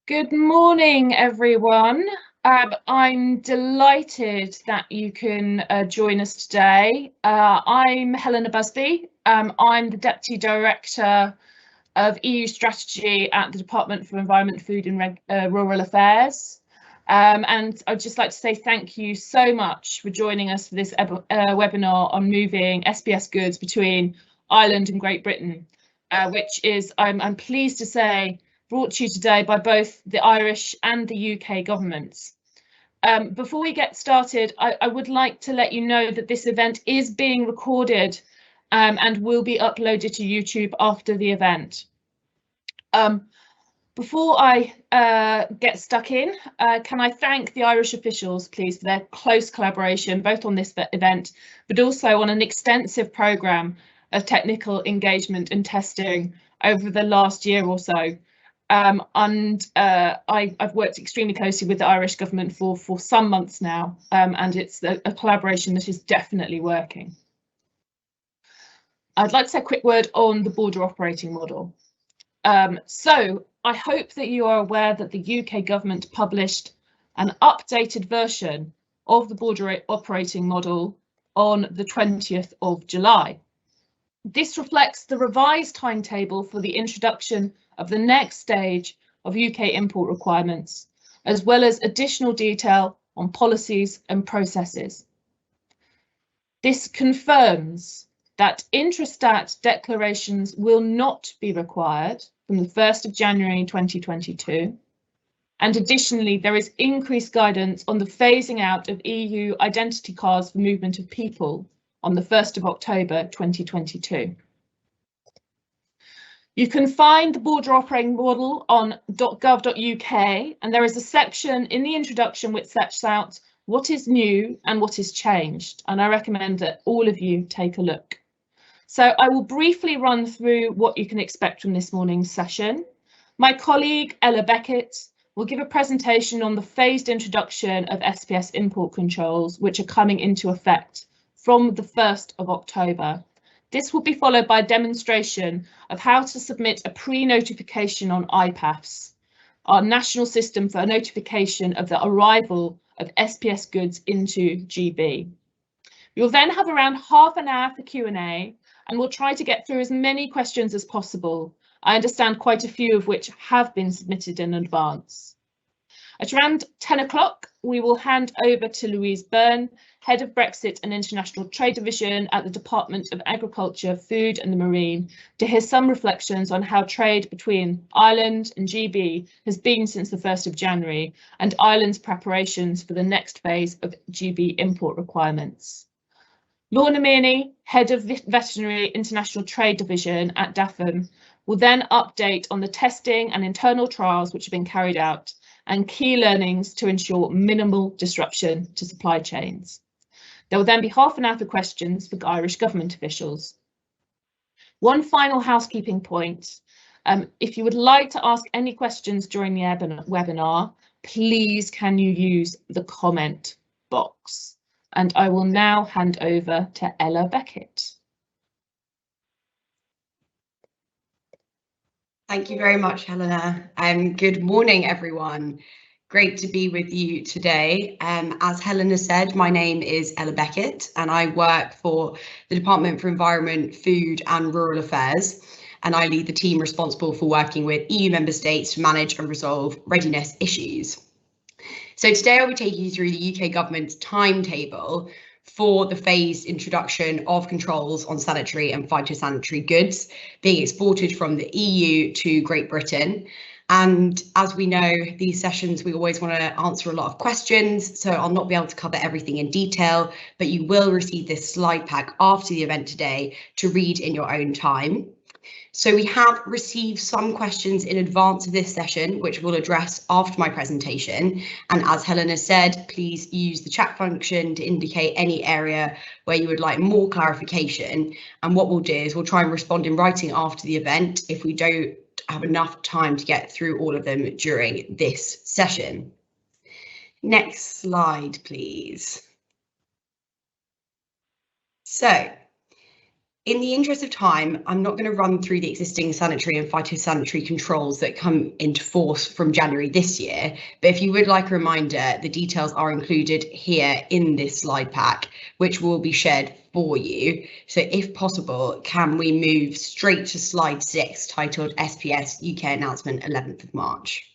Good morning, everyone. I'm delighted that you can join us today. I'm Helena Busby. I'm the Deputy Director of EU Strategy at the Department for Environment, Food and Rural Affairs. And I'd just like to say thank you so much for joining us for this webinar on moving SPS goods between Ireland and Great Britain, which is, I'm pleased to say, brought to you today by both the Irish and the UK governments. Before we get started, I would like to let you know that this event is being recorded and will be uploaded to YouTube after the event. Before I get stuck in, can I thank the Irish officials, please, for their close collaboration, both on this event, but also on an extensive programme of technical engagement and testing over the last year or so. I've worked extremely closely with the Irish government for some months now, and it's a collaboration that is definitely working. I'd like to say a quick word on the border operating model. So I hope that you are aware that the UK government published an updated version of the border operating model on the 20th of July. This reflects the revised timetable for the introduction of the next stage of UK import requirements, as well as additional detail on policies and processes. This confirms that intrastat declarations will not be required from the 1st of January 2022. And additionally, there is increased guidance on the phasing out of EU identity cards for movement of people on the 1st of October 2022. You can find the border operating model on .gov.uk, and there is a section in the introduction which sets out what is new and what is changed, and I recommend that all of you take a look. So I will briefly run through what you can expect from this morning's session. My colleague Ella Beckett will give a presentation on the phased introduction of SPS import controls, which are coming into effect from the 1st of October. This will be followed by a demonstration of how to submit a pre-notification on IPAFS, our national system for notification of the arrival of SPS goods into GB. You'll then have around half an hour for Q&A, and we'll try to get through as many questions as possible. I understand quite a few of which have been submitted in advance. At around 10 o'clock, we will hand over to Louise Byrne, Head of Brexit and International Trade Division at the Department of Agriculture, Food and the Marine, to hear some reflections on how trade between Ireland and GB has been since the 1st of January and Ireland's preparations for the next phase of GB import requirements. Lorna Mearney, Head of Veterinary International Trade Division at DAFM, will then update on the testing and internal trials which have been carried out and key learnings to ensure minimal disruption to supply chains. There will then be half an hour for questions for Irish government officials. One final housekeeping point. If you would like to ask any questions during the webinar, please can you use the comment box. And I will now hand over to Ella Beckett. Thank you very much, Helena. Good morning, everyone. Great to be with you today. As Helena said, my name is Ella Beckett and I work for the Department for Environment, Food and Rural Affairs, and I lead the team responsible for working with EU member states to manage and resolve readiness issues. So today I'll be taking you through the UK government's timetable for the phased introduction of controls on sanitary and phytosanitary goods being exported from the EU to Great Britain. And as we know, these sessions, we always want to answer a lot of questions, so I'll not be able to cover everything in detail, but you will receive this slide pack after the event today to read in your own time. So we have received some questions in advance of this session, which we'll address after my presentation. And as Helena said, please use the chat function to indicate any area where you would like more clarification. And what we'll do is we'll try and respond in writing after the event if we don't have enough time to get through all of them during this session. Next slide, please. So In the interest of time, I'm not going to run through the existing sanitary and phytosanitary controls that come into force from January this year, but if you would like a reminder, the details are included here in this slide pack, which will be shared for you. So if possible, can we move straight to slide 6, titled SPS UK announcement 11th of March?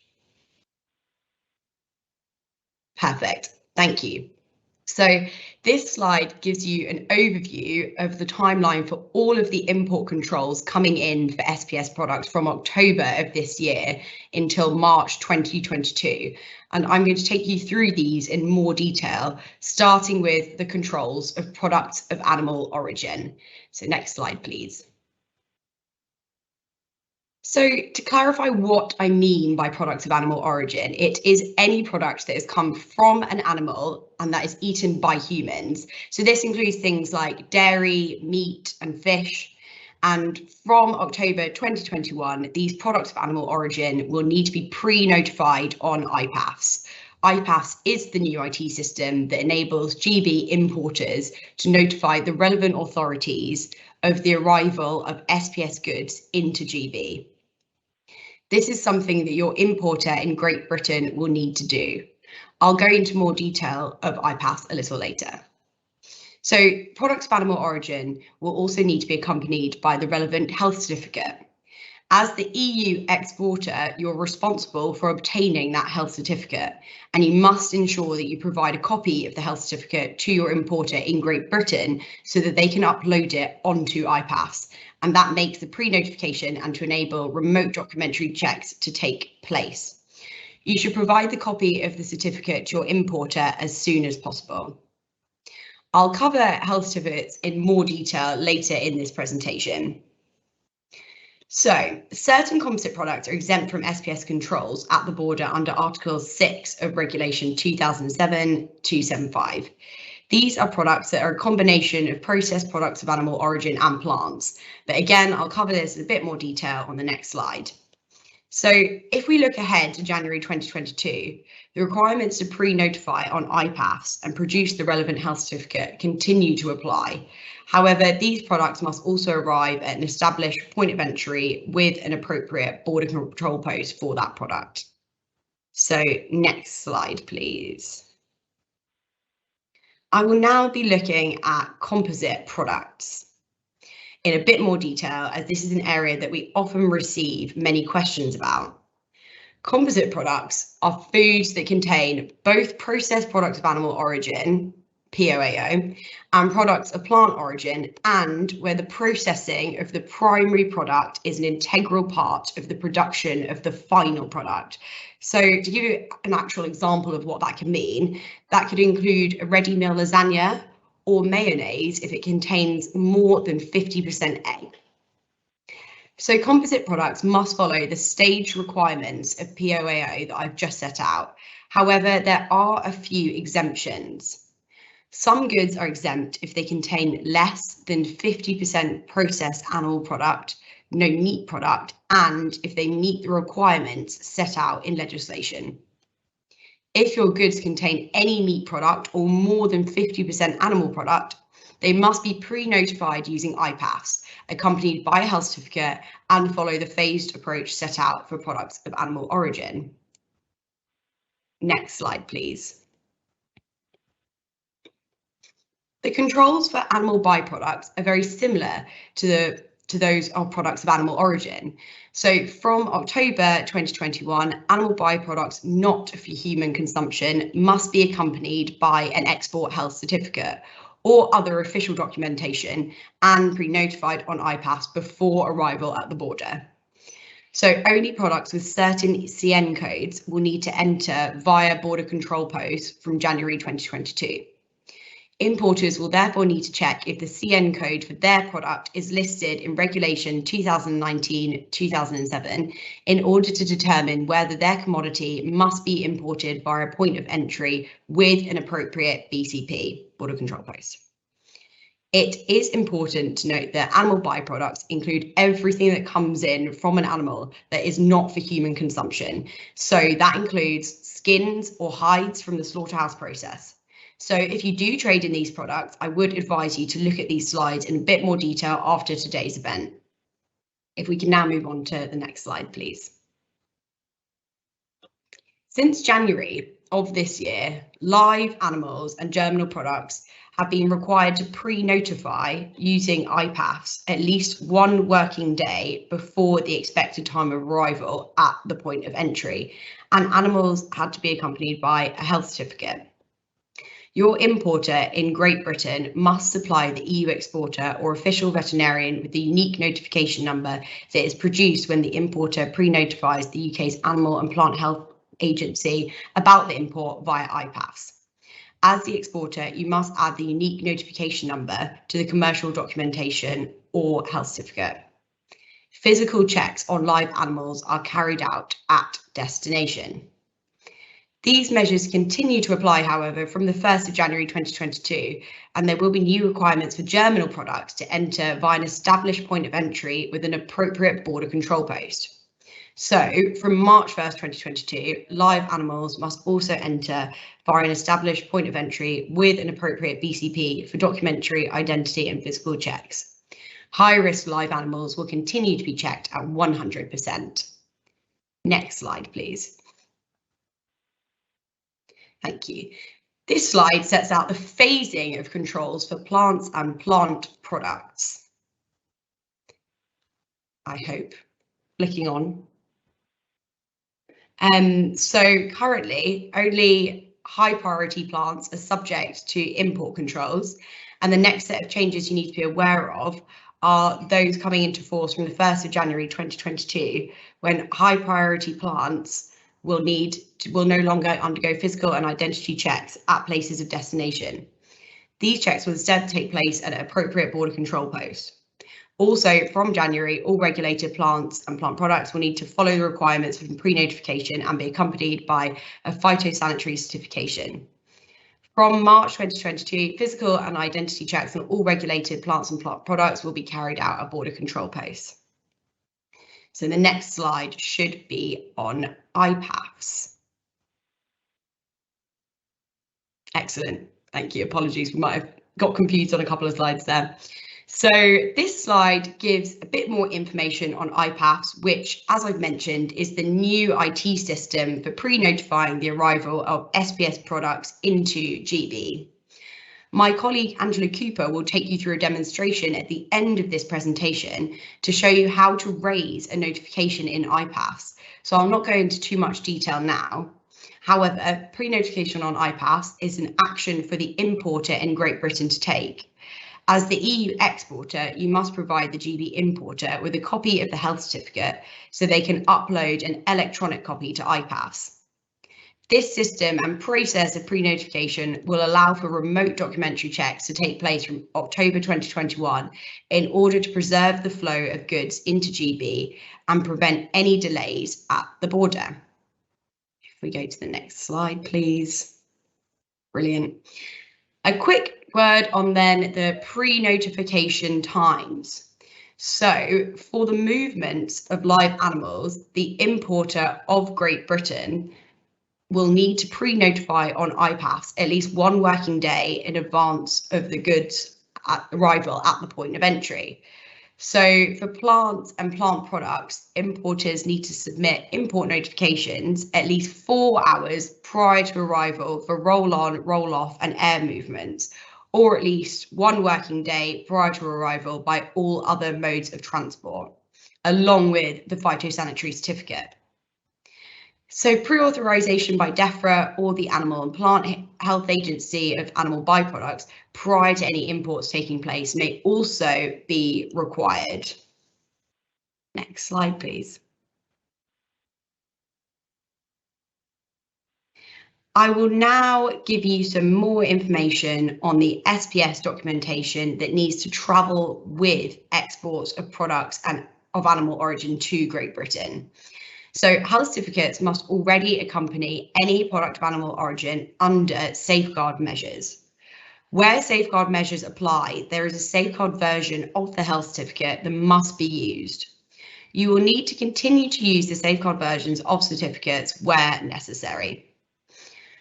Perfect, thank you. So this slide gives you an overview of the timeline for all of the import controls coming in for SPS products from October of this year until March 2022. And I'm going to take you through these in more detail, starting with the controls of products of animal origin. So next slide, please. So to clarify what I mean by products of animal origin, it is any product that has come from an animal and that is eaten by humans. So this includes things like dairy, meat and fish. And from October 2021, these products of animal origin will need to be pre-notified on IPAFS. IPAFS is the new IT system that enables GB importers to notify the relevant authorities of the arrival of SPS goods into GB. This is something that your importer in Great Britain will need to do. I'll go into more detail of IPAFS a little later. So products of animal origin will also need to be accompanied by the relevant health certificate. As the EU exporter, you're responsible for obtaining that health certificate, and you must ensure that you provide a copy of the health certificate to your importer in Great Britain so that they can upload it onto IPAFS. And that makes the pre-notification and to enable remote documentary checks to take place. You should provide the copy of the certificate to your importer as soon as possible. I'll cover health certificates in more detail later in this presentation. So, certain composite products are exempt from SPS controls at the border under Article 6 of Regulation 2007-275. These are products that are a combination of processed products of animal origin and plants. But again, I'll cover this in a bit more detail on the next slide. So if we look ahead to January 2022, the requirements to pre-notify on IPAFS and produce the relevant health certificate continue to apply. However, these products must also arrive at an established point of entry with an appropriate border control post for that product. So next slide, please. I will now be looking at composite products in a bit more detail, as this is an area that we often receive many questions about. Composite products are foods that contain both processed products of animal origin, POAO, and products of plant origin, and where the processing of the primary product is an integral part of the production of the final product. So to give you an actual example of what that can mean, that could include a ready meal lasagna or mayonnaise if it contains more than 50% egg. So composite products must follow the stage requirements of POAO that I've just set out. However, there are a few exemptions. Some goods are exempt if they contain less than 50% processed animal product, no meat product, and if they meet the requirements set out in legislation. If your goods contain any meat product or more than 50% animal product, they must be pre-notified using IPAFS, accompanied by a health certificate, and follow the phased approach set out for products of animal origin. Next slide, please. The controls for animal byproducts are very similar to those of products of animal origin. So from October 2021, animal byproducts not for human consumption must be accompanied by an export health certificate or other official documentation and pre-notified on IPAFS before arrival at the border. So only products with certain CN codes will need to enter via border control posts from January 2022. Importers will therefore need to check if the CN code for their product is listed in Regulation 2019-2007 in order to determine whether their commodity must be imported via a point of entry with an appropriate BCP, border control post. It is important to note that animal byproducts include everything that comes in from an animal that is not for human consumption. So that includes skins or hides from the slaughterhouse process, So if you do trade in these products, I would advise you to look at these slides in a bit more detail after today's event. If we can now move on to the next slide, please. Since January of this year, live animals and germinal products have been required to pre-notify using IPAFS at least 1 working day before the expected time of arrival at the point of entry, and animals had to be accompanied by a health certificate. Your importer in Great Britain must supply the EU exporter or official veterinarian with the unique notification number that is produced when the importer pre-notifies the UK's Animal and Plant Health Agency about the import via IPAFS. As the exporter, you must add the unique notification number to the commercial documentation or health certificate. Physical checks on live animals are carried out at destination. These measures continue to apply, however, from the 1st of January 2022, and there will be new requirements for germinal products to enter via an established point of entry with an appropriate border control post. So from March 1st, 2022, live animals must also enter via an established point of entry with an appropriate BCP for documentary, identity and physical checks. High-risk live animals will continue to be checked at 100%. Next slide, please. Thank you. This slide sets out the phasing of controls for plants and plant products. I hope. Flicking on. So currently, only high priority plants are subject to import controls, and the next set of changes you need to be aware of are those coming into force from the 1st of January 2022, when high priority plants will no longer undergo physical and identity checks at places of destination. These checks will instead take place at an appropriate border control post. Also, from January, all regulated plants and plant products will need to follow the requirements for pre-notification and be accompanied by a phytosanitary certification. From March 2022, physical and identity checks on all regulated plants and plant products will be carried out at border control posts. So the next slide should be on IPAFS. Excellent, thank you. Apologies, we might have got confused on a couple of slides there. So this slide gives a bit more information on IPAFS, which, as I've mentioned, is the new IT system for pre-notifying the arrival of SPS products into GB. My colleague Angela Cooper will take you through a demonstration at the end of this presentation to show you how to raise a notification in IPAFS. So I'll not go into too much detail now. However, pre-notification on IPAFS is an action for the importer in Great Britain to take. As the EU exporter, you must provide the GB importer with a copy of the health certificate so they can upload an electronic copy to IPAFS. This system and process of pre-notification will allow for remote documentary checks to take place from October 2021 in order to preserve the flow of goods into GB and prevent any delays at the border. If we go to the next slide, please. Brilliant. A quick word on then the pre-notification times. So for the movement of live animals, the importer of Great Britain will need to pre-notify on IPAFS at least 1 working day in advance of the goods arrival at the point of entry. So for plants and plant products, importers need to submit import notifications at least 4 hours prior to arrival for roll-on, roll-off and air movements, or at least 1 working day prior to arrival by all other modes of transport, along with the phytosanitary certificate. So pre-authorization by DEFRA or the Animal and Plant Health Agency of animal byproducts prior to any imports taking place may also be required. Next slide, please. I will now give you some more information on the SPS documentation that needs to travel with exports of products and of animal origin to Great Britain. So health certificates must already accompany any product of animal origin under safeguard measures. Where safeguard measures apply, there is a safeguard version of the health certificate that must be used. You will need to continue to use the safeguard versions of certificates where necessary.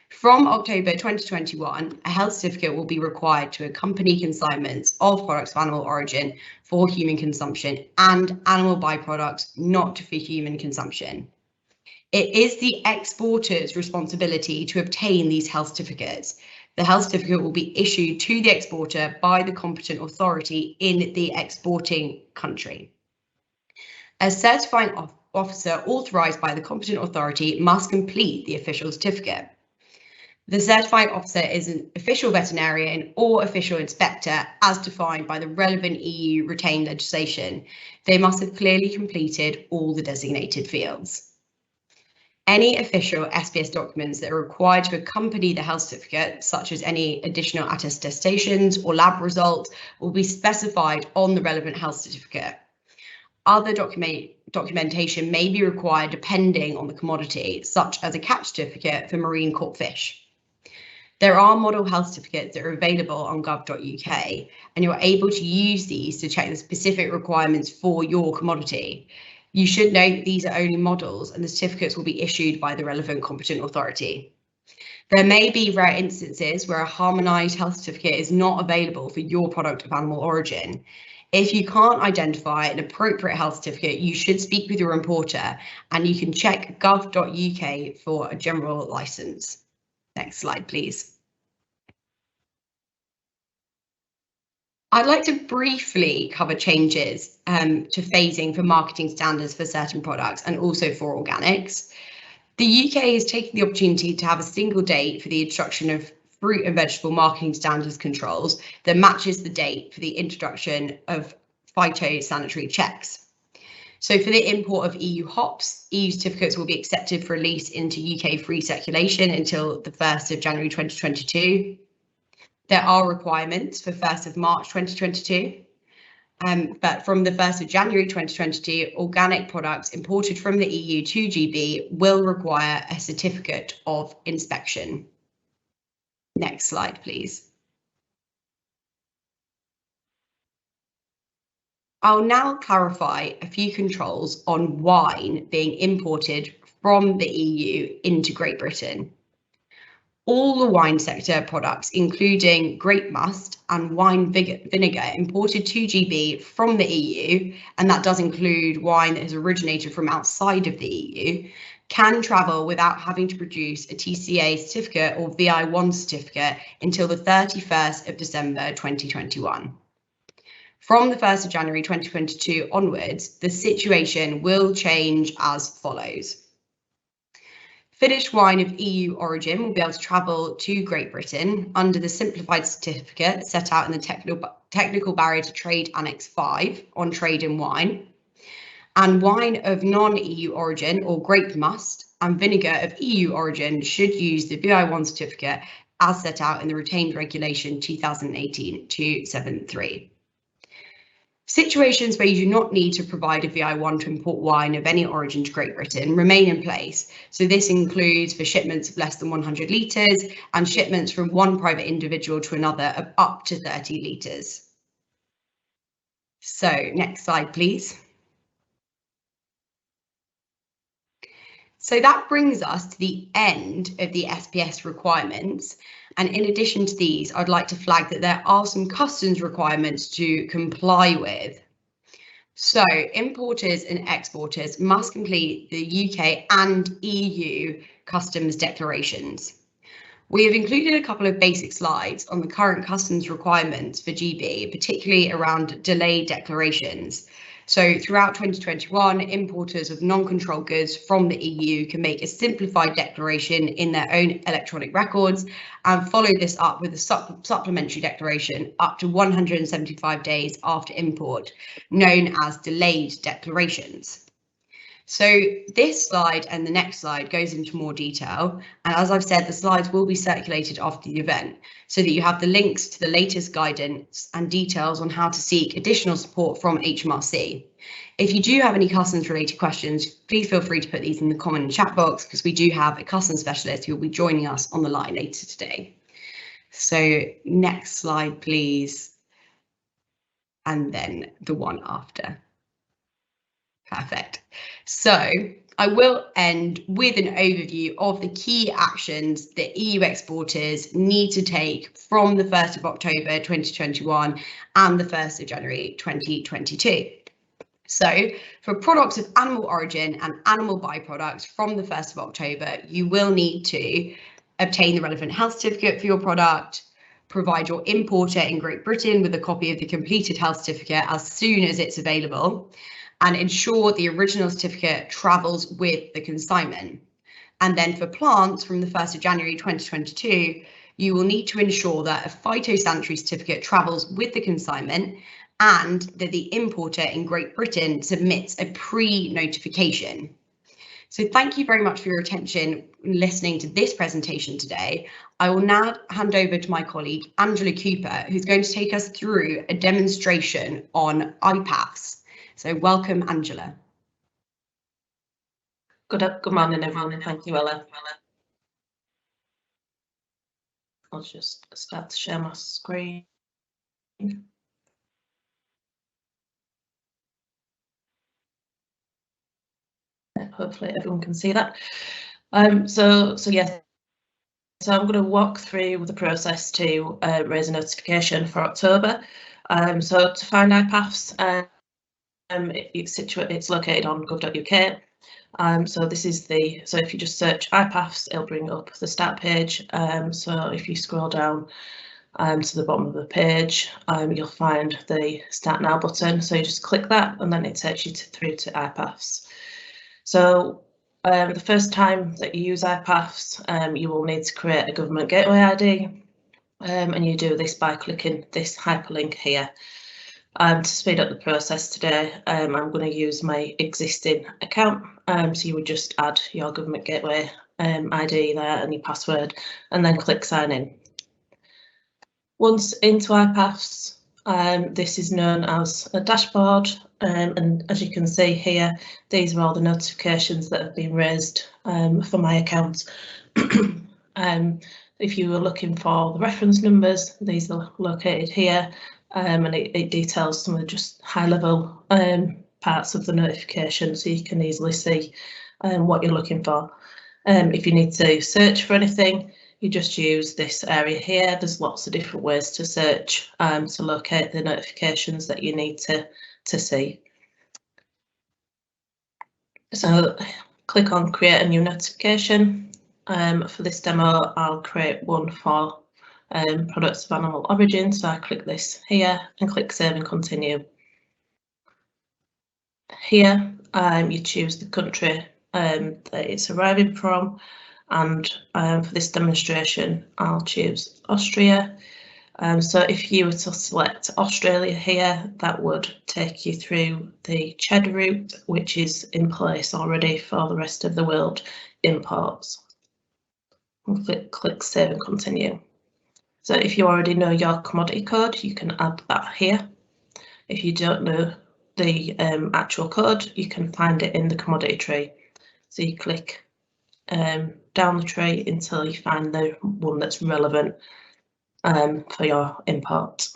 From October 2021, a health certificate will be required to accompany consignments of products of animal origin for human consumption and animal byproducts not for human consumption. It is the exporter's responsibility to obtain these health certificates. The health certificate will be issued to the exporter by the competent authority in the exporting country. A certifying officer authorised by the competent authority must complete the official certificate. The certifying officer is an official veterinarian or official inspector as defined by the relevant EU retained legislation. They must have clearly completed all the designated fields. Any official SPS documents that are required to accompany the health certificate, such as any additional attestations or lab results, will be specified on the relevant health certificate. Other documentation may be required depending on the commodity, such as a catch certificate for marine caught fish. There are model health certificates that are available on gov.uk, and you're able to use these to check the specific requirements for your commodity. You should note these are only models and the certificates will be issued by the relevant competent authority. There may be rare instances where a harmonised health certificate is not available for your product of animal origin. If you can't identify an appropriate health certificate, you should speak with your importer and you can check gov.uk for a general licence. Next slide, please. I'd like to briefly cover changes to phasing for marketing standards for certain products and also for organics. The UK is taking the opportunity to have a single date for the introduction of fruit and vegetable marketing standards controls that matches the date for the introduction of phytosanitary checks. So for the import of EU hops, EU certificates will be accepted for release into UK free circulation until the 1st of January 2022. There are requirements for 1st of March 2022, but from the 1st of January 2022, organic products imported from the EU to GB will require a certificate of inspection. Next slide, please. I'll now clarify a few controls on wine being imported from the EU into Great Britain. All the wine sector products, including grape must and wine vinegar imported to GB from the EU, and that does include wine that has originated from outside of the EU, can travel without having to produce a TCA certificate or VI1 certificate until the 31st of December 2021. From the 1st of January 2022 onwards, the situation will change as follows. Finished wine of EU origin will be able to travel to Great Britain under the simplified certificate set out in the Technical Barrier to Trade Annex 5 on trade in wine. And wine of non-EU origin or grape must and vinegar of EU origin should use the VI1 certificate as set out in the retained regulation 2018-273. Situations where you do not need to provide a VI1 to import wine of any origin to Great Britain remain in place. So this includes for shipments of less than 100 litres and shipments from one private individual to another of up to 30 litres. So next slide, please. So that brings us to the end of the SPS requirements. And in addition to these, I'd like to flag that there are some customs requirements to comply with. So importers and exporters must complete the UK and EU customs declarations. We have included a couple of basic slides on the current customs requirements for GB, particularly around delayed declarations. So throughout 2021, importers of non-controlled goods from the EU can make a simplified declaration in their own electronic records and follow this up with a supplementary declaration up to 175 days after import, known as delayed declarations. So this slide and the next slide goes into more detail. And as I've said, the slides will be circulated after the event so that you have the links to the latest guidance and details on how to seek additional support from HMRC. If you do have any customs related questions, please feel free to put these in the comment chat box because we do have a customs specialist who will be joining us on the line later today. So next slide, please. And then the one after. Perfect. So I will end with an overview of the key actions that EU exporters need to take from the 1st of October 2021 and the 1st of January 2022. So for products of animal origin and animal byproducts from the 1st of October, you will need to obtain the relevant health certificate for your product, provide your importer in Great Britain with a copy of the completed health certificate as soon as it's available, and ensure the original certificate travels with the consignment. And then for plants from the 1st of January 2022, you will need to ensure that a phytosanitary certificate travels with the consignment and that the importer in Great Britain submits a pre-notification. So thank you very much for your attention in listening to this presentation today. I will now hand over to my colleague, Angela Cooper, who's going to take us through a demonstration on IPAFS. So welcome, Angela. Good morning, everyone, and thank you, Ella. I'll just start to share my screen. Hopefully everyone can see that. So I'm going to walk through the process to raise a notification for October. So to find IPAFS, it's located on gov.uk. So this is so if you just search IPAFS, it'll bring up the start page. So if you scroll down to the bottom of the page, you'll find the Start Now button. So you just click that and then it takes you through to IPAFS. So the first time that you use IPAFS, you will need to create a government gateway ID, and you do this by clicking this hyperlink here. To speed up the process today, I'm going to use my existing account, so you would just add your government gateway ID there and your password, and then click sign in. Once into IPAFS, this is known as a dashboard, and as you can see here, these are all the notifications that have been raised for my account. If you were looking for the reference numbers, these are located here, and it details some of the just high-level parts of the notification, so you can easily see what you're looking for. If you need to search for anything, you just use this area here. There's lots of different ways to search to locate the notifications that you need to see. So click on create a new notification. For this demo, I'll create one for products of animal origin. So I click this here and click save and continue. Here you choose the country that it's arriving from. And for this demonstration, I'll choose Austria. So if you were to select Australia here, that would take you through the CHED route, which is in place already for the rest of the world imports. And click save and continue. So if you already know your commodity code, you can add that here. If you don't know the actual code, you can find it in the commodity tree. So you click down the tree until you find the one that's relevant for your import.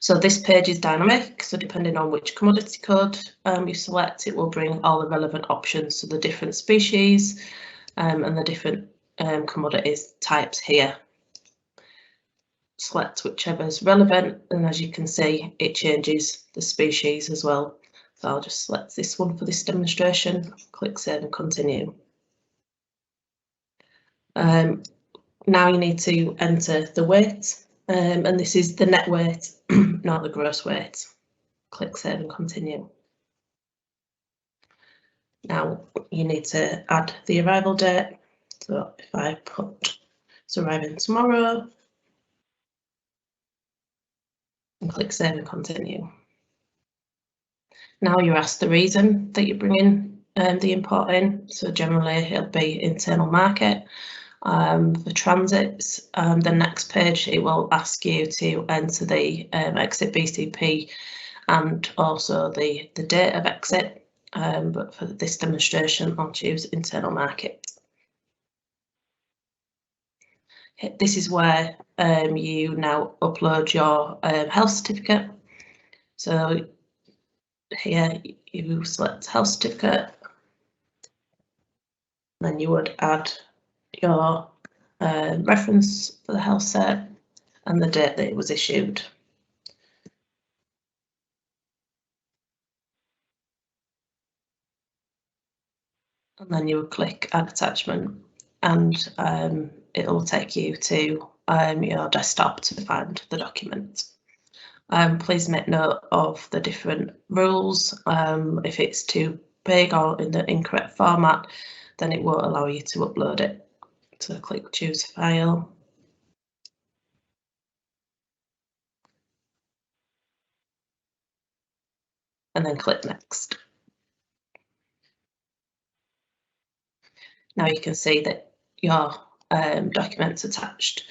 So this page is dynamic, so depending on which commodity code you select, it will bring all the relevant options, so the different species and the different commodities types here. Select whichever is relevant, and as you can see, it changes the species as well. So I'll just select this one for this demonstration, click save and continue. Now you need to enter the weight, and this is the net weight, not the gross weight. Click save and continue. Now you need to add the arrival date. So if I put it's arriving tomorrow, and click save and continue. Now you're asked the reason that you're bringing the import in. So generally it'll be internal market. For transits, the next page, it will ask you to enter the exit BCP and also the date of exit. But for this demonstration, I'll choose internal market. This is where you now upload your health certificate. So here you select health certificate, Then you would add your reference for the health cert and the date that it was issued. And then you would click Add Attachment, and it'll take you to your desktop to find the document. Please make note of the different rules. If it's too big or in the incorrect format, then it won't allow you to upload it. So click Choose File. And then click Next. Now you can see that your document's attached.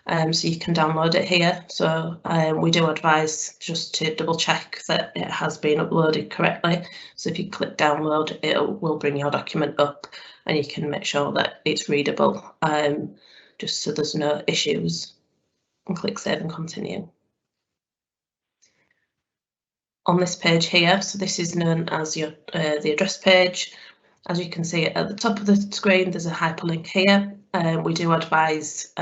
So you can download it here. So we do advise just to double check that it has been uploaded correctly. So if you click download, it will bring your document up and you can make sure that it's readable, just so there's no issues. And click Save and Continue. On this page here, so this is known as your the address page. As you can see at the top of the screen, there's a hyperlink here. We do advise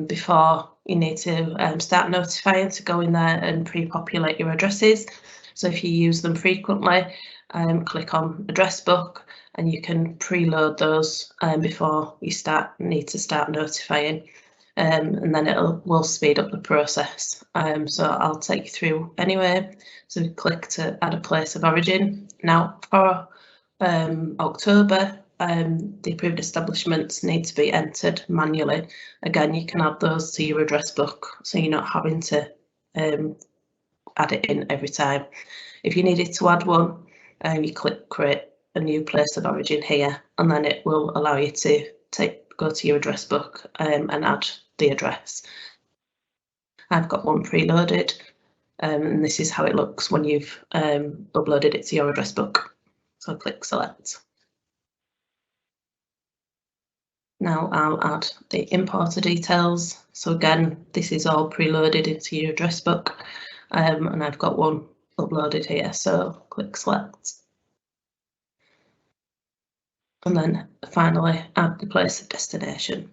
before you need to start notifying to go in there and pre-populate your addresses. So if you use them frequently, click on Address Book and you can preload those before you need to start notifying. And then will speed up the process. So I'll take you through anyway. So click to add a place of origin. Now for October, the approved establishments need to be entered manually. Again, you can add those to your address book, so you're not having to add it in every time. If you needed to add one, you click Create a New Place of Origin here, and then it will allow you to go to your address book and add the address. I've got one preloaded, and this is how it looks when you've uploaded it to your address book. So click Select. Now I'll add the importer details. So again, this is all preloaded into your address book, and I've got one uploaded here. So click Select. And then finally add the place of destination.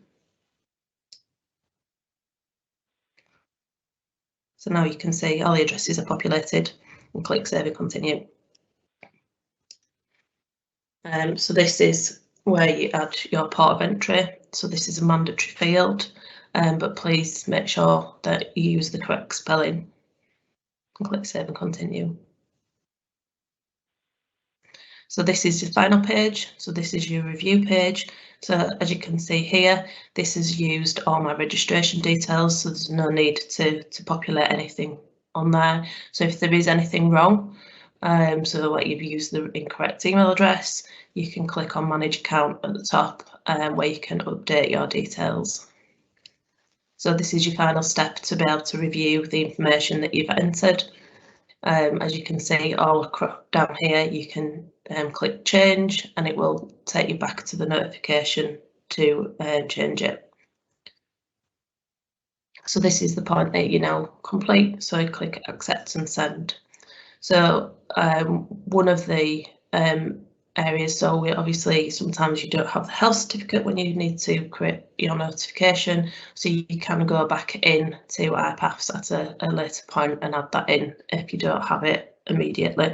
So now you can see all the addresses are populated, and click Save and Continue. So this is where you add your port of entry. So this is a mandatory field, but please make sure that you use the correct spelling. And click Save and Continue. So this is your final page. So this is your review page. So as you can see here, this has used all my registration details, so there's no need to populate anything on there. So if there is anything wrong, so like you've used the incorrect email address, you can click on Manage Account at the top, where you can update your details. So this is your final step to be able to review the information that you've entered. As you can see all across down here, you can click Change and it will take you back to the notification to change it. So this is the point that you now complete, so I click Accept and Send. So one of the areas, so we obviously sometimes you don't have the health certificate when you need to create your notification, so you can go back in to IPAFS at a later point and add that in if you don't have it immediately.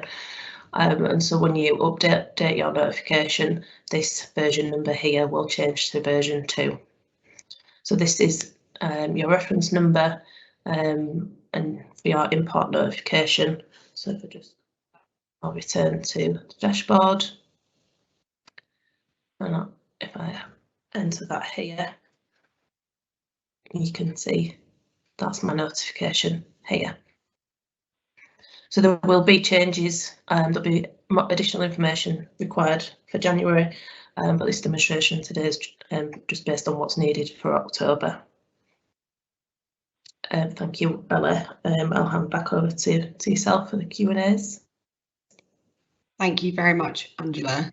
And so when you update your notification, this version number here will change to version 2. So this is your reference number and for your import notification. So if I'll return to the dashboard, and if I enter that here, you can see that's my notification here. So there will be changes and there'll be additional information required for January, but this demonstration today is just based on what's needed for October. Thank you, Ella. I'll hand back over to yourself for the Q&As. Thank you very much, Angela.